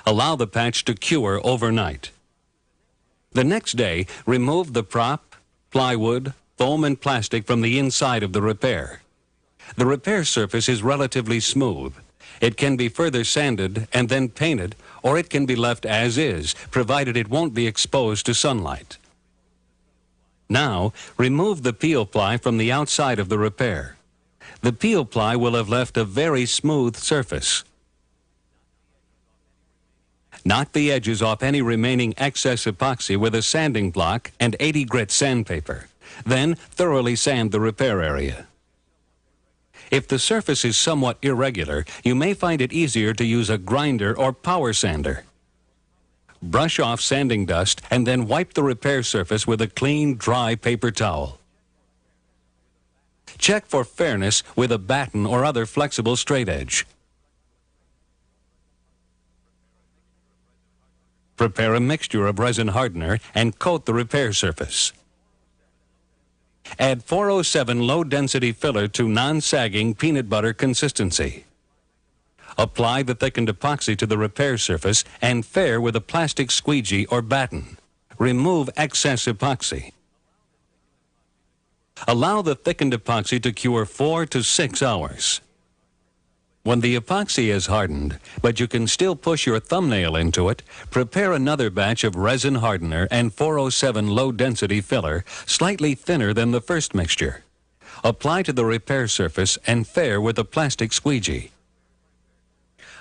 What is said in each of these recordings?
Allow the patch to cure overnight. The next day, remove the prop, plywood, foam and plastic from the inside of the repair. The repair surface is relatively smooth. It can be further sanded and then painted, or it can be left as is, provided it won't be exposed to sunlight. Now, remove the peel ply from the outside of the repair. The peel ply will have left a very smooth surface. Knock the edges off any remaining excess epoxy with a sanding block and 80 grit sandpaper. Then, thoroughly sand the repair area. If the surface is somewhat irregular, you may find it easier to use a grinder or power sander. Brush off sanding dust and then wipe the repair surface with a clean, dry paper towel. Check for fairness with a batten or other flexible straight edge. Prepare a mixture of resin hardener and coat the repair surface. Add 407 low-density filler to non-sagging peanut butter consistency. Apply the thickened epoxy to the repair surface and fair with a plastic squeegee or batten. Remove excess epoxy. Allow the thickened epoxy to cure 4 to 6 hours. When the epoxy is hardened, but you can still push your thumbnail into it, prepare another batch of resin hardener and 407 low-density filler, slightly thinner than the first mixture. Apply to the repair surface and fair with a plastic squeegee.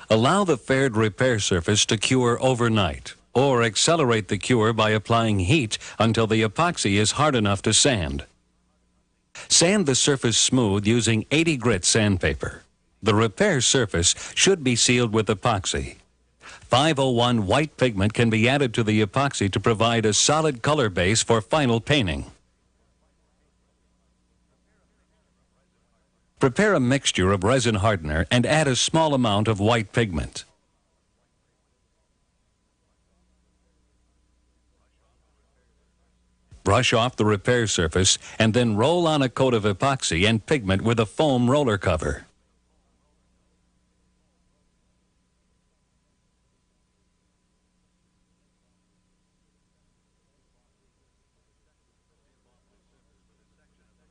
Allow the faired repair surface to cure overnight, or accelerate the cure by applying heat until the epoxy is hard enough to sand. Sand the surface smooth using 80 grit sandpaper. The repair surface should be sealed with epoxy. 501 white pigment can be added to the epoxy to provide a solid color base for final painting. Prepare a mixture of resin hardener and add a small amount of white pigment. Brush off the repair surface and then roll on a coat of epoxy and pigment with a foam roller cover.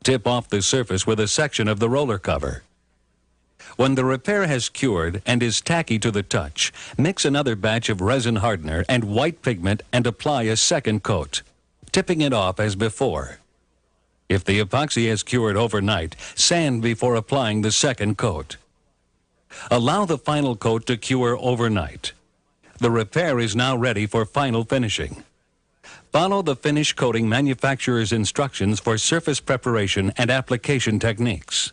Tip off the surface with a section of the roller cover. When the repair has cured and is tacky to the touch, mix another batch of resin hardener and white pigment and apply a second coat, tipping it off as before. If the epoxy has cured overnight, sand before applying the second coat. Allow the final coat to cure overnight. The repair is now ready for final finishing. Follow the finish coating manufacturer's instructions for surface preparation and application techniques.